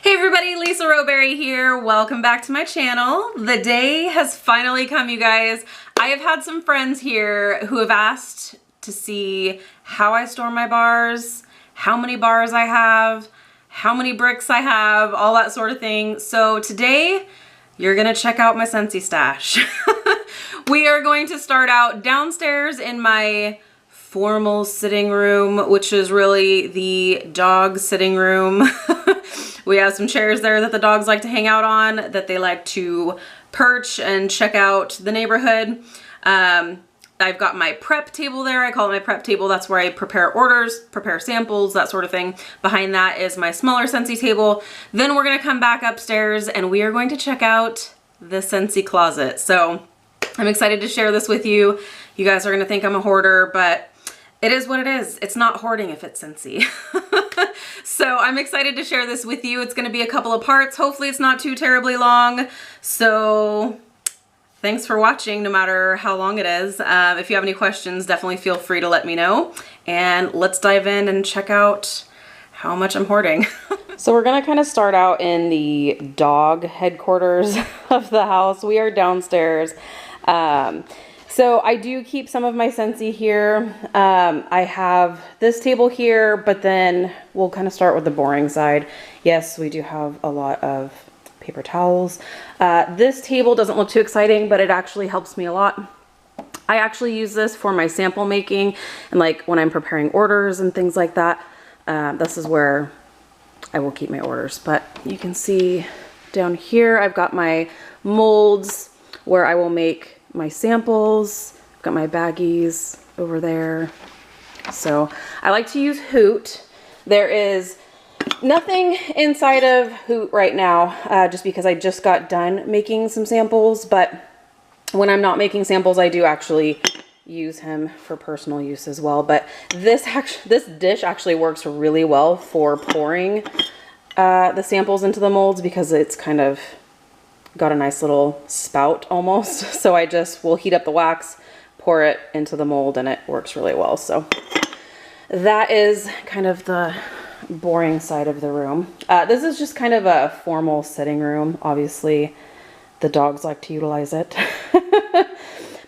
Hey everybody, Lisa Rowberry here. Welcome back to my channel. The day has finally come, you guys. I have had some friends here who have asked to see how I store my bars, how many bars I have, how many bricks I have, all that sort of thing. So today, you're gonna check out my Scentsy stash. We are going to start out downstairs in my formal sitting room, which is really the dog sitting room. We have some chairs there that the dogs like to hang out on, that they like to perch and check out the neighborhood. I've got my prep table there. I call it my prep table. That's where I prepare orders, prepare samples, that sort of thing. Behind that is my smaller Scentsy table. Then we're gonna come back upstairs and we are going to check out the Scentsy closet. So I'm excited to share this with you. You guys are gonna think I'm a hoarder, but it is what it is. It's not hoarding if it's Scentsy. So I'm excited to share this with you. It's gonna be a couple of parts. Hopefully it's not too terribly long. So thanks for watching, no matter how long it is. If you have any questions, definitely feel free to let me know. And let's dive in and check out how much I'm hoarding. So we're gonna kind of start out in the dog headquarters of the house. We are downstairs. So I do keep some of my Scentsy here. I have this table here, but then we'll kind of start with the boring side. Yes, we do have a lot of paper towels. This table doesn't look too exciting, but it actually helps me a lot. I actually use this for my sample making and like when I'm preparing orders and things like that. This is where I will keep my orders, but you can see down here, I've got my molds where I will make my samples. I've got my baggies over there. So I like to use Hoot. There is nothing inside of Hoot right now, just because I just got done making some samples, but when I'm not making samples, I do actually use him for personal use as well. But this dish actually works really well for pouring the samples into the molds because it's kind of got a nice little spout almost. So I just will heat up the wax, pour it into the mold, and it works really well. So that is kind of the boring side of the room. This is just kind of a formal sitting room. Obviously, the dogs like to utilize it.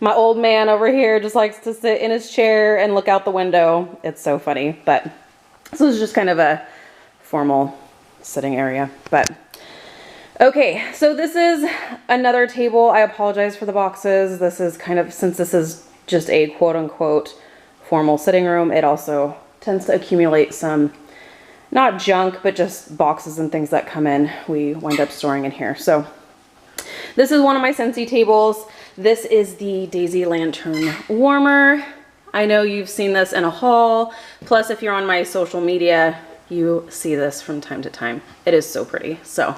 My old man over here just likes to sit in his chair and look out the window. It's so funny, but this is just kind of a formal sitting area. But okay, so this is another table. I apologize for the boxes. This is kind of, since this is just a quote-unquote formal sitting room, it also tends to accumulate some, not junk, but just boxes and things that come in, we wind up storing in here. So this is one of my Scentsy tables. This is the Daisy Lantern warmer. I know you've seen this in a haul. Plus, if you're on my social media, you see this from time to time. It is so pretty. So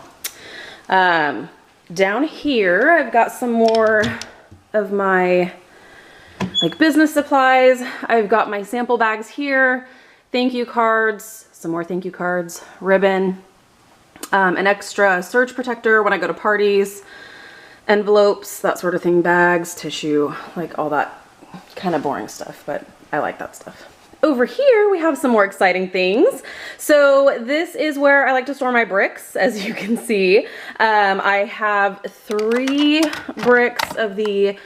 down here, I've got some more of my like business supplies. I've got my sample bags here, thank you cards, some more thank you cards, ribbon, an extra surge protector when I go to parties, envelopes, that sort of thing, bags, tissue, like all that kind of boring stuff, but I like that stuff. Over here, we have some more exciting things. So this is where I like to store my bricks, as you can see. I have 3 bricks of the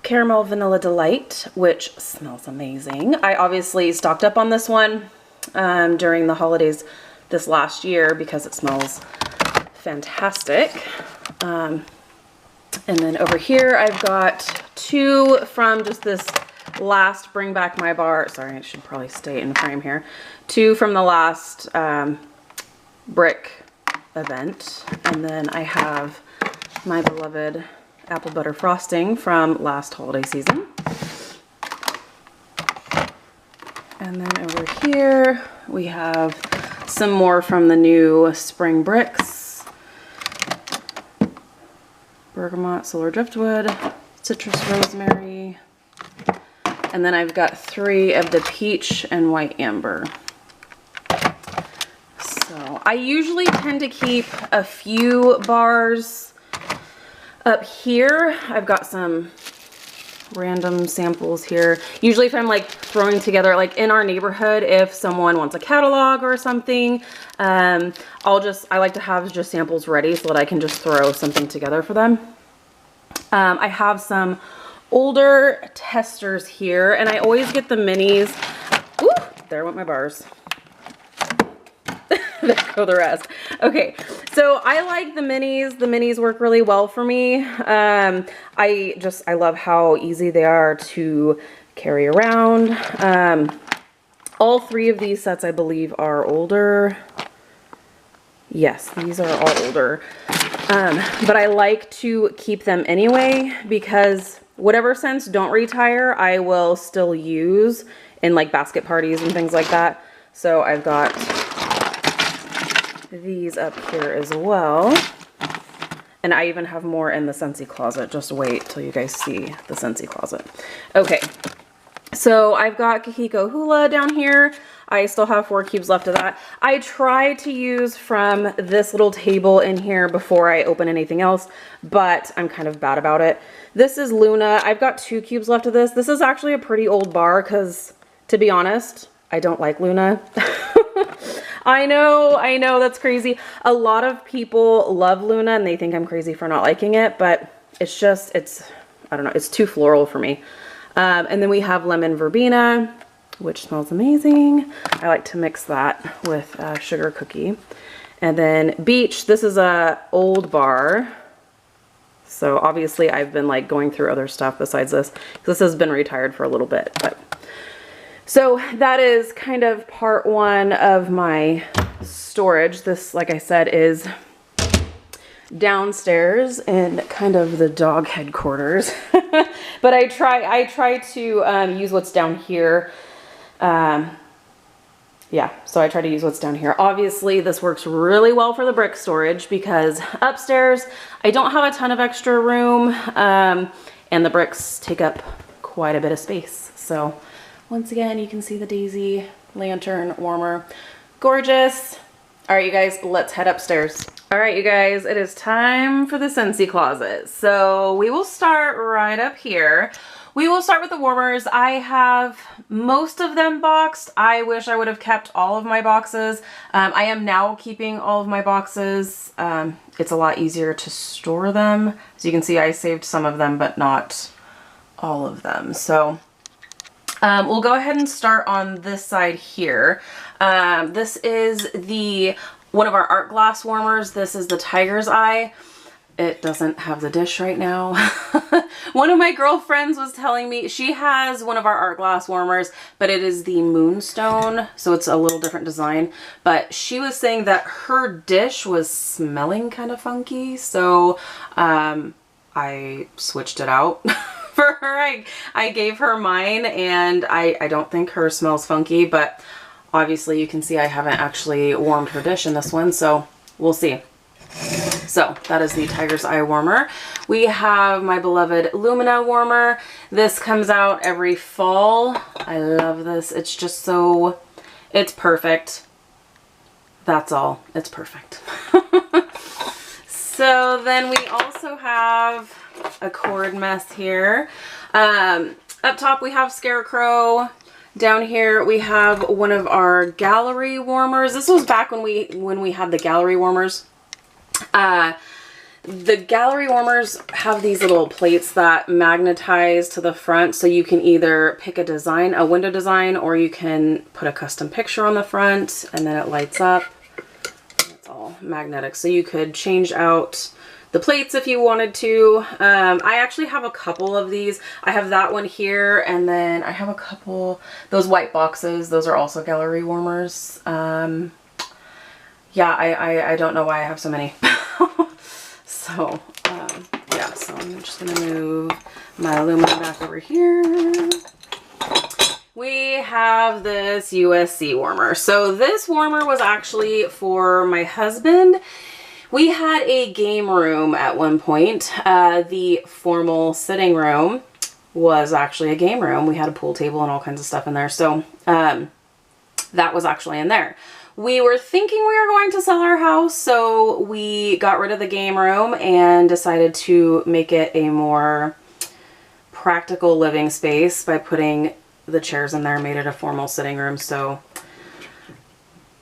Caramel Vanilla Delight, which smells amazing. I obviously stocked up on this one during the holidays this last year because it smells fantastic. And then over here, I've got 2 from just this last Bring Back My Bar. Sorry, I should probably stay in frame here. 2 from the last brick event. And then I have my beloved apple butter frosting from last holiday season. And then over here, we have some more from the new spring bricks. Bergamot, solar driftwood, citrus rosemary. And then I've got 3 of the peach and white amber. So I usually tend to keep a few bars up here. I've got some random samples here. Usually if I'm like throwing together, like in our neighborhood, if someone wants a catalog or something, I like to have just samples ready so that I can just throw something together for them. I have some older testers here, and I always get the minis. Ooh, there went my bars. There go the rest. Okay, so I like the minis. The minis work really well for me. I love how easy they are to carry around. All three of these sets, I believe, are older. Yes, these are all older. But I like to keep them anyway because whatever scents don't retire, I will still use in like basket parties and things like that. So I've got these up here as well. And I even have more in the Scentsy closet. Just wait till you guys see the Scentsy closet. Okay, so I've got Kahiko Hula down here. I still have 4 cubes left of that. I try to use from this little table in here before I open anything else, but I'm kind of bad about it. This is Luna. I've got 2 cubes left of this. This is actually a pretty old bar because, to be honest, I don't like Luna. I know, that's crazy. A lot of people love Luna and they think I'm crazy for not liking it, but it's just, I don't know, it's too floral for me. And then we have Lemon Verbena, which smells amazing. I like to mix that with sugar cookie. And then Beach, this is a old bar. So obviously I've been like going through other stuff besides this. This has been retired for a little bit, but. So that is kind of part 1 of my storage. This, like I said, is downstairs in kind of the dog headquarters. But I try to use what's down here. Yeah, so I try to use what's down here. Obviously, this works really well for the brick storage because upstairs, I don't have a ton of extra room, and the bricks take up quite a bit of space. So once again, you can see the daisy lantern warmer. Gorgeous. All right, you guys, let's head upstairs. All right, you guys, it is time for the Scentsy closet. So we will start right up here. We will start with the warmers. I have most of them boxed. I wish I would have kept all of my boxes. I am now keeping all of my boxes. It's a lot easier to store them. As you can see, I saved some of them, but not all of them. So we'll go ahead and start on this side here. This is one of our art glass warmers. This is the Tiger's Eye. It doesn't have the dish right now. One of my girlfriends was telling me she has one of our art glass warmers, but it is the Moonstone, so it's a little different design. But she was saying that her dish was smelling kind of funky, so I switched it out. For her, I gave her mine, and I don't think hers smells funky, but obviously you can see I haven't actually warmed her dish in this one, so we'll see. So that is the Tiger's Eye warmer. We have my beloved Lumina warmer. This comes out every fall. I love this. It's just so, it's perfect. That's all. It's perfect. So then we also have a cord mess here. Up top we have Scarecrow. Down here we have one of our gallery warmers. This was back when we had the gallery warmers. The gallery warmers have these little plates that magnetize to the front, so you can either pick a design, a window design, or you can put a custom picture on the front and then it lights up. It's all magnetic, so you could change out the plates if you wanted to. I actually have a couple of these. I have that one here, and then I have a couple, those white boxes, those are also gallery warmers. Yeah, I don't know why I have so many. So, yeah, so I'm just gonna move my aluminum back over here. We have this USC warmer. So this warmer was actually for my husband. We had a game room at one point. The formal sitting room was actually a game room. We had a pool table and all kinds of stuff in there. So that was actually in there. We were thinking we were going to sell our house, so we got rid of the game room and decided to make it a more practical living space by putting the chairs in there, made it a formal sitting room. So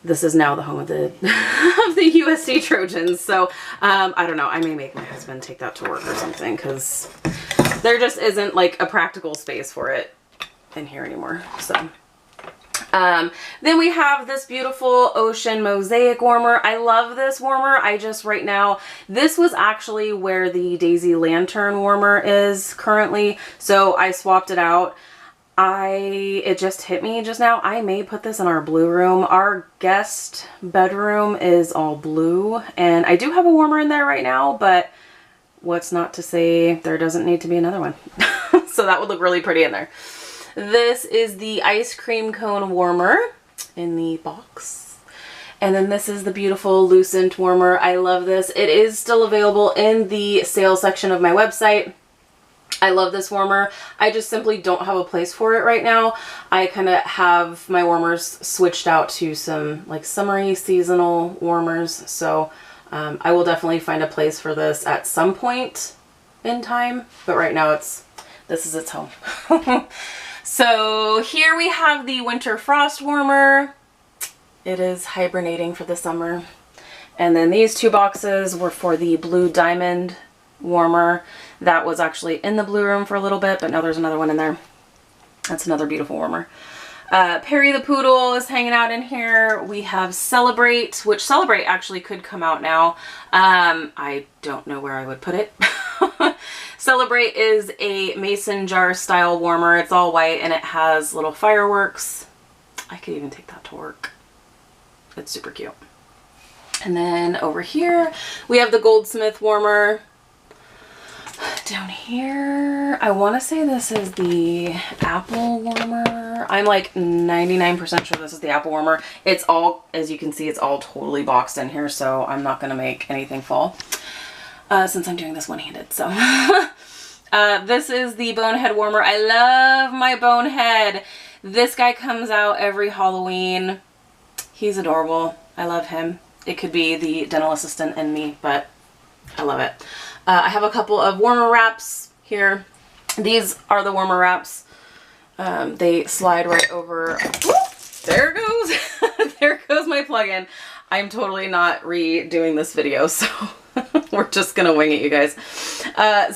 this is now the home of the of the USC Trojans. So I don't know, I may make my husband take that to work or something, because there just isn't like a practical space for it in here anymore. So then we have this beautiful ocean mosaic warmer. I love this warmer. I just right now, this was actually where the daisy lantern warmer is currently, so I swapped it out. It just hit me just now. I may put this in our blue room. Our guest bedroom is all blue, and I do have a warmer in there right now, but what's not to say there doesn't need to be another one. So that would look really pretty in there. This is the ice cream cone warmer in the box. And then this is the beautiful Lucent warmer. I love this. It is still available in the sales section of my website. I love this warmer. I just simply don't have a place for it right now. I kind of have my warmers switched out to some like summery seasonal warmers. So I will definitely find a place for this at some point in time. But right now this is its home. So here we have the winter frost warmer. It is hibernating for the summer. And then these two boxes were for the blue diamond warmer. That was actually in the blue room for a little bit, but now there's another one in there. That's another beautiful warmer. Perry the Poodle is hanging out in here. We have Celebrate, which Celebrate actually could come out now. I don't know where I would put it. Celebrate is a mason jar style warmer. It's all white and it has little fireworks. I could even take that to work. It's super cute. And then over here we have the Goldsmith warmer. Down here, I want to say this is the apple warmer. I'm like 99% sure this is the apple warmer. It's all, as you can see, it's all totally boxed in here, so I'm not going to make anything fall since I'm doing this one-handed. So this is the Bonehead warmer. I love my Bonehead. This guy comes out every Halloween. He's adorable. I love him. It could be the dental assistant in me, but I love it. I have a couple of warmer wraps here. These are the warmer wraps. They slide right over. Whoop, there it goes. There goes my plug-in. I'm totally not redoing this video, so we're just gonna wing it, you guys.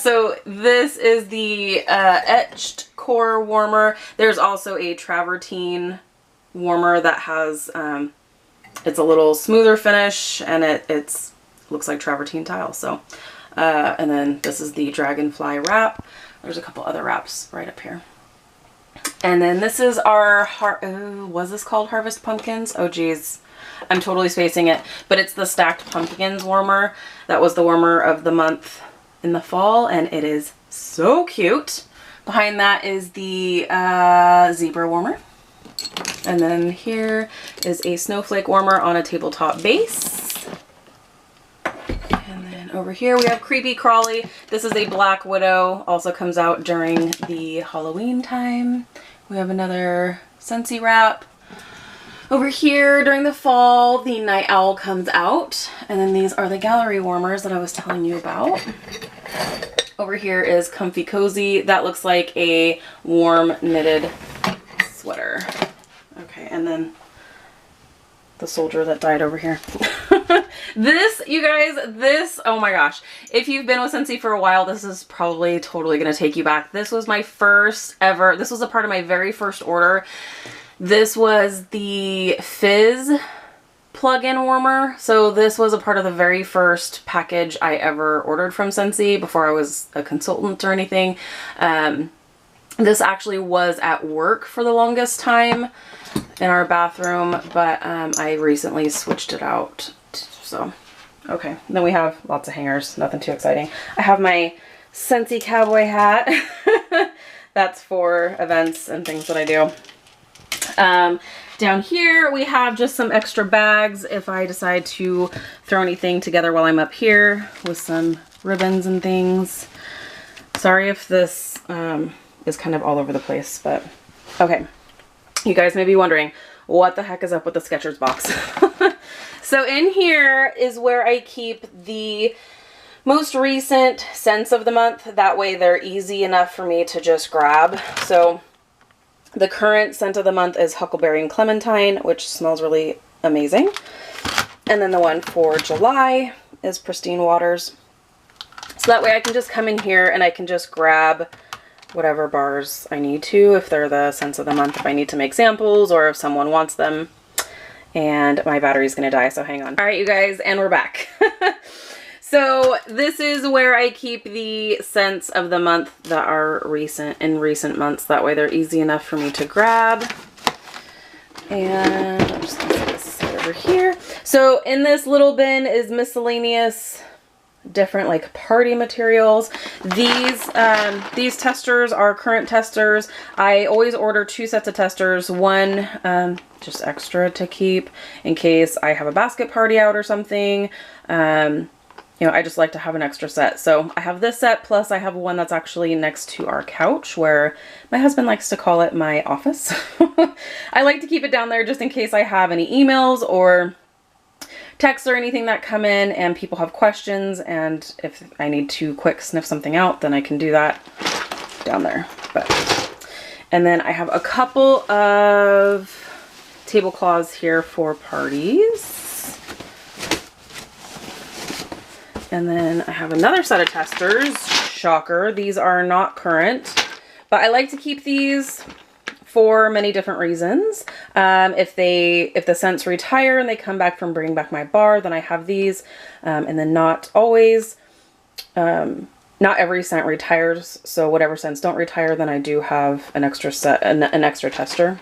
So this is the etched core warmer. There's also a travertine warmer that has, it's a little smoother finish, and it looks like travertine tile. So. And then this is the dragonfly wrap. There's a couple other wraps right up here. And then this is our, was this called Harvest Pumpkins? Oh geez, I'm totally spacing it. But it's the Stacked Pumpkins warmer. That was the warmer of the month in the fall, and it is so cute. Behind that is the zebra warmer. And then here is a snowflake warmer on a tabletop base. Over here we have Creepy Crawly. This is a Black Widow, also comes out during the Halloween time. We have another Scentsy wrap. Over here during the fall, the Night Owl comes out. And then these are the gallery warmers that I was telling you about. Over here is Comfy Cozy. That looks like a warm knitted sweater. Okay, and then the soldier that died over here. This, you guys, oh my gosh. If you've been with Scentsy for a while, this is probably totally going to take you back. This was my first ever, this was a part of my very first order. This was the Fizz plug-in warmer. So this was a part of the very first package I ever ordered from Scentsy before I was a consultant or anything. This actually was at work for the longest time in our bathroom, but I recently switched it out. So, okay. Then we have lots of hangers, nothing too exciting. I have my Scentsy cowboy hat. That's for events and things that I do. Down here we have just some extra bags if I decide to throw anything together while I'm up here with some ribbons and things. Sorry if this is kind of all over the place, but okay. You guys may be wondering, what the heck is up with the Skechers box? So in here is where I keep the most recent scents of the month. That way they're easy enough for me to just grab. So the current scent of the month is Huckleberry and Clementine, which smells really amazing. And then the one for July is Pristine Waters. So that way I can just come in here and I can just grab whatever bars I need to, if they're the scents of the month, if I need to make samples or if someone wants them. And my battery's gonna die, so hang on. All right, you guys, and we're back. So this is where I keep the scents of the month that are in recent months. That way they're easy enough for me to grab. And I'm just gonna set this aside over here. So in this little bin is miscellaneous different like party materials. These testers are current testers. I always order 2 sets of testers, one just extra to keep in case I have a basket party out or something. You know, I just like to have an extra set. So I have this set, plus I have one that's actually next to our couch, where my husband likes to call it my office. I like to keep it down there just in case I have any emails or texts or anything that come in and people have questions, and if I need to quick sniff something out, then I can do that down there. And then I have a couple of tablecloths here for parties. And then I have another set of testers. Shocker, these are not current, but I like to keep these for many different reasons. If the scents retire and they come back from bringing back my bar, then I have these. And then not always, not every scent retires. So whatever scents don't retire, then I do have an extra set, an extra tester.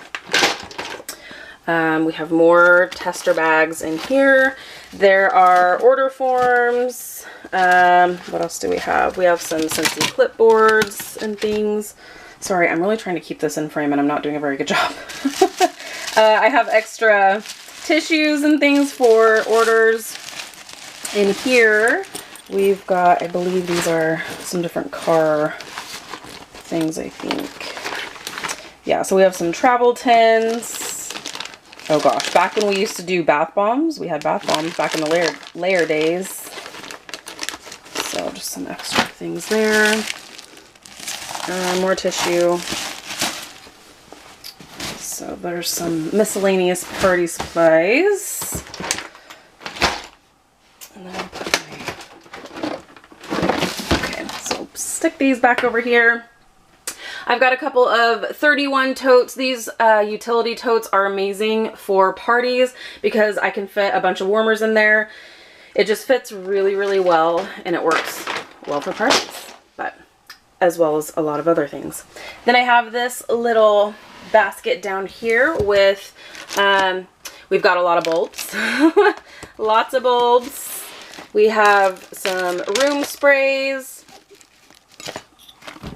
We have more tester bags in here. There are order forms. What else do we have? We have some Scentsy clipboards and things. Sorry, I'm really trying to keep this in frame and I'm not doing a very good job. I have extra tissues and things for orders. In here, we've got, I believe these are some different car things, I think. Yeah, so we have some travel tins. Oh gosh, back when we used to do bath bombs, we had bath bombs back in the layer days. So just some extra things there. More tissue. So there's some miscellaneous party supplies. And then I'll put okay, so stick these back over here. I've got a couple of 31 totes. These utility totes are amazing for parties because I can fit a bunch of warmers in there. It just fits really, really well, and it works well for parties, but as well as a lot of other things. Then I have this little basket down here with, we've got a lot of bulbs, lots of bulbs. We have some room sprays,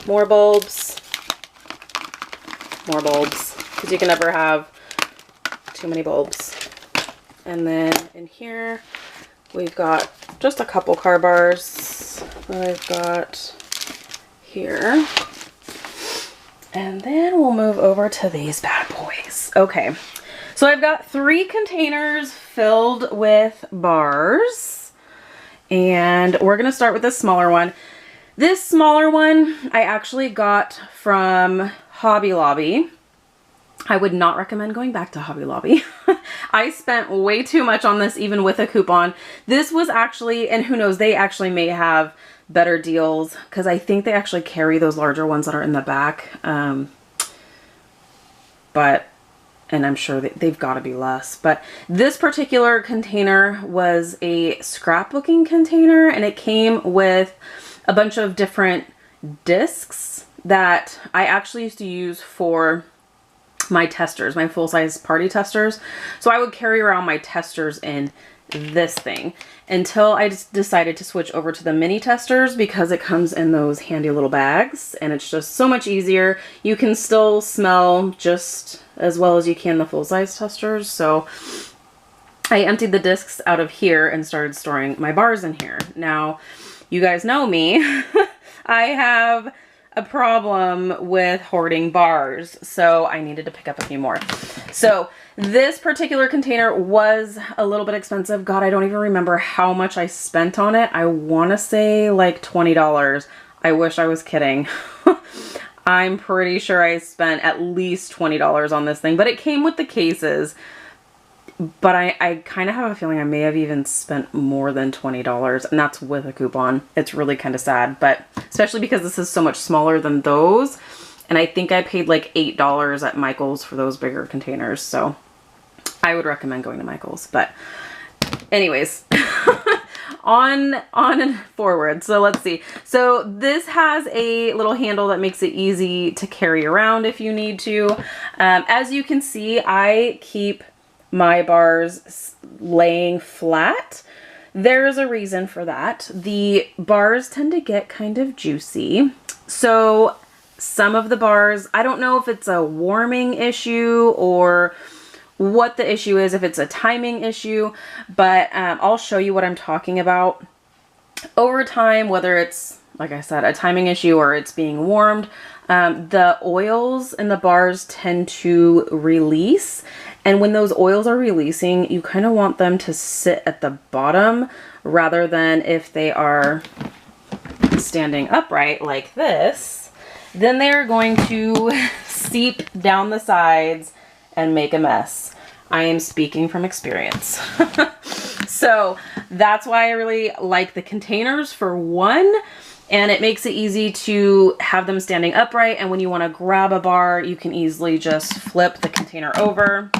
more bulbs, because you can never have too many bulbs. And then in here, we've got just a couple car bars that I've got here. And then we'll move over to these bad boys. Okay, so I've got 3 containers filled with bars, and we're gonna start with this smaller one. This smaller one I actually got from Hobby Lobby. I would not recommend going back to Hobby Lobby. I spent way too much on this even with a coupon. This was actually, and who knows, they actually may have better deals because I think they actually carry those larger ones that are in the back. And I'm sure they've got to be less. But this particular container was a scrapbooking container, and it came with a bunch of different discs that I actually used to use for my testers, my full-size party testers. So I would carry around my testers in this thing until I just decided to switch over to the mini testers because it comes in those handy little bags and it's just so much easier. You can still smell just as well as you can the full-size testers. So I emptied the discs out of here and started storing my bars in here. Now, you guys know me. I have a problem with hoarding bars, so I needed to pick up a few more. So this particular container was a little bit expensive. God, I don't even remember how much I spent on it. I want to say like $20. I wish I was kidding. I'm pretty sure I spent at least $20 on this thing, but it came with the cases. But I kind of have a feeling I may have even spent more than $20, and that's with a coupon. It's really kind of sad, but especially because this is so much smaller than those. And I think I paid like $8 at Michael's for those bigger containers. So I would recommend going to Michael's. But anyways, on and forward. So let's see. So this has a little handle that makes it easy to carry around if you need to. As you can see, I keep my bars laying flat. There's a reason for that. The bars tend to get kind of juicy. So some of the bars, I don't know if it's a warming issue or what the issue is, if it's a timing issue, but I'll show you what I'm talking about. Over time, whether it's, like I said, a timing issue or it's being warmed, the oils in the bars tend to release. And when those oils are releasing, you kind of want them to sit at the bottom rather than if they are standing upright like this, then they're going to seep down the sides and make a mess. I am speaking from experience. So that's why I really like the containers for one, and it makes it easy to have them standing upright. And when you want to grab a bar, you can easily just flip the container over,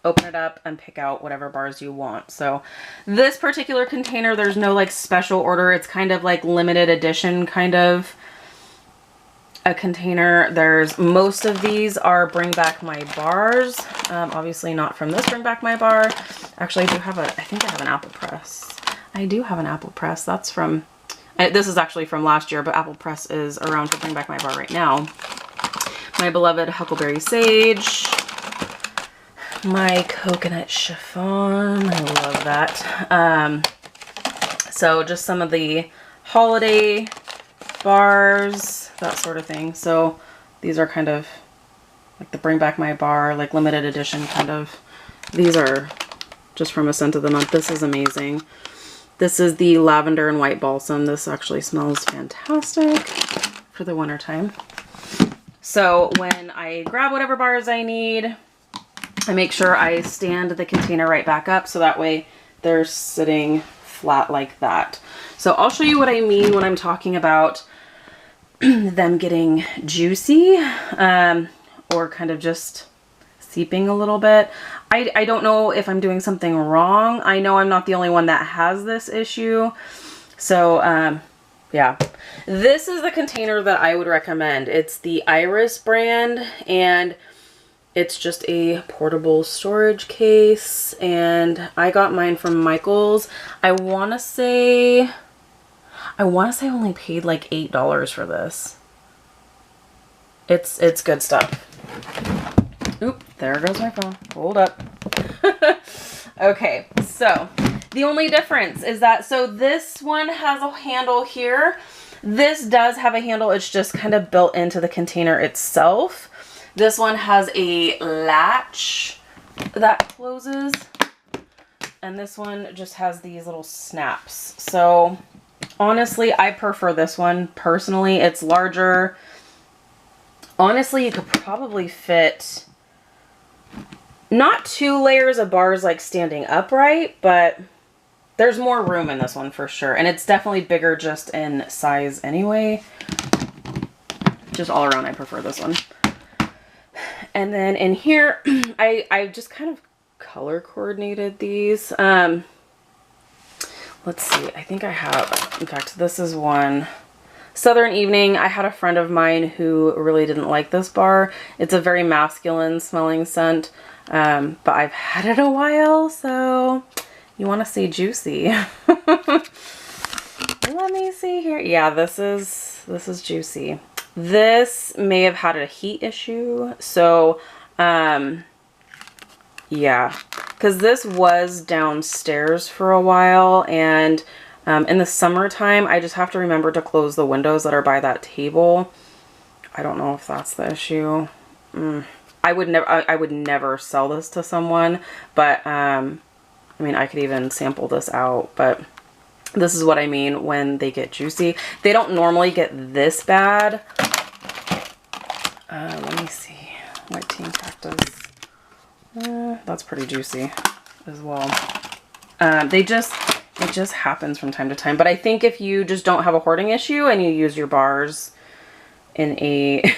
open it up, and pick out whatever bars you want. So this particular container, there's no like special order. It's kind of like limited edition kind of a container. There's most of these are bring back my bars. Obviously not from this bring back my bar. Actually, I think I have an apple press. I do have an apple press. That's from, this is actually from last year, but apple press is around to bring back my bar right now. My beloved huckleberry sage. My coconut chiffon, I love that. So just some of the holiday bars, that sort of thing. So these are kind of like the bring back my bar, like limited edition kind of. These are just from a scent of the month. This is amazing. This is the lavender and white balsam. This actually smells fantastic for the winter time. So when I grab whatever bars I need, I make sure I stand the container right back up so that way they're sitting flat like that. So I'll show you what I mean when I'm talking about them getting juicy or kind of just seeping a little bit. I don't know if I'm doing something wrong. I know I'm not the only one that has this issue. So yeah, this is the container that I would recommend. It's the Iris brand, and it's just a portable storage case, and I got mine from Michael's. I want to say I only paid like $8 for this. It's good stuff. Oop, there goes my phone. Hold up. Okay, so the only difference is that, so this one has a handle here. This does have a handle. It's just kind of built into the container itself. This one has a latch that closes, and this one just has these little snaps. So honestly, I prefer this one personally. It's larger. Honestly, you could probably fit not 2 layers of bars like standing upright, but there's more room in this one for sure. And it's definitely bigger just in size anyway. Just all around, I prefer this one. And then in here, I just kind of color coordinated these. Let's see, I think I have, in fact, this is one. Southern Evening. I had a friend of mine who really didn't like this bar. It's a very masculine smelling scent, but I've had it a while, so you want to see juicy. Let me see here. Yeah, this is juicy. This may have had a heat issue, so yeah, because this was downstairs for a while, and in the summertime, I just have to remember to close the windows that are by that table. I don't know if that's the issue. I would never sell this to someone, but I mean, I could even sample this out, but this is what I mean when they get juicy. They don't normally get this bad. Let me see. White Teen Cactus. That's pretty juicy as well. It just happens from time to time. But I think if you just don't have a hoarding issue and you use your bars in a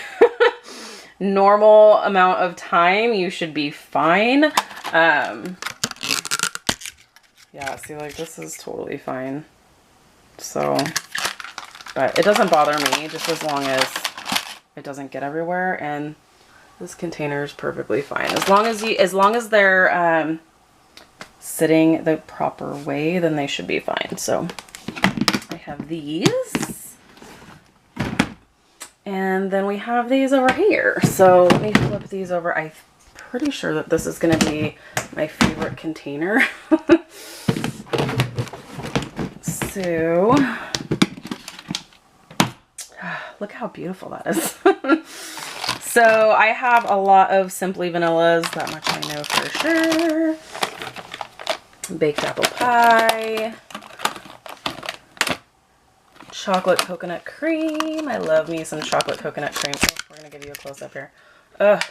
normal amount of time, you should be fine. Yeah, see, like, this is totally fine. So, but it doesn't bother me, just as long as it doesn't get everywhere, and this container is perfectly fine. As long as they're sitting the proper way, then they should be fine. So I have these, and then we have these over here. So let me flip these over. I'm pretty sure that this is going to be my favorite container. So, look how beautiful that is. So I have a lot of Simply Vanillas, that much I know for sure. Baked apple pie. Chocolate coconut cream. I love me some chocolate coconut cream. Oh, we're going to give you a close up here. Ugh.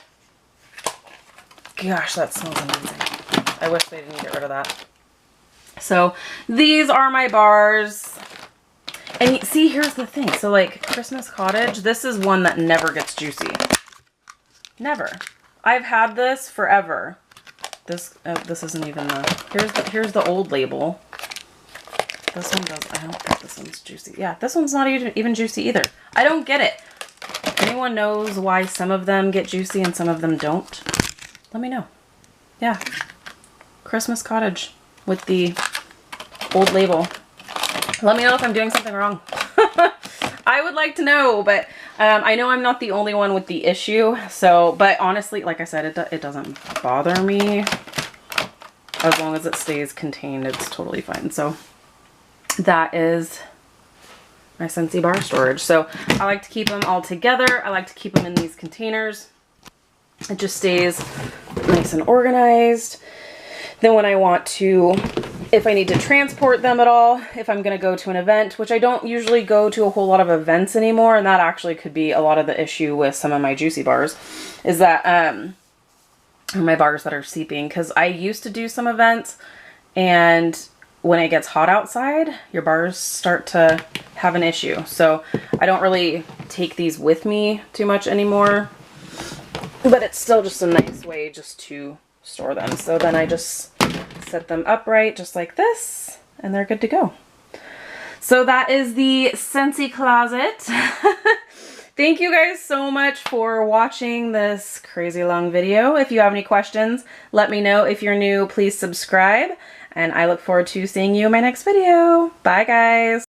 Gosh, that smells amazing. I wish they didn't get rid of that. So these are my bars. And see, here's the thing. So like Christmas Cottage, this is one that never gets juicy. Never. I've had this forever. This isn't even the, here's the old label. This one does, I don't think this one's juicy. Yeah, this one's not even juicy either. I don't get it. If anyone knows why some of them get juicy and some of them don't, let me know. Yeah. Christmas Cottage with the old label. Let me know if I'm doing something wrong. I would like to know, but I know I'm not the only one with the issue. So, but honestly, like I said, it doesn't bother me. As long as it stays contained, it's totally fine. So that is my Scentsy bar storage. So I like to keep them all together. I like to keep them in these containers. It just stays nice and organized. Then when I want to, if I need to transport them at all, if I'm going to go to an event, which I don't usually go to a whole lot of events anymore, and that actually could be a lot of the issue with some of my juicy bars, is that my bars that are seeping, because I used to do some events, and when it gets hot outside, your bars start to have an issue. So I don't really take these with me too much anymore, but it's still just a nice way just to store them. So then I just set them upright just like this, and they're good to go. So that is the Scentsy closet. Thank you guys so much for watching this crazy long video. If you have any questions, let me know. If you're new, please subscribe, and I look forward to seeing you in my next video. Bye guys.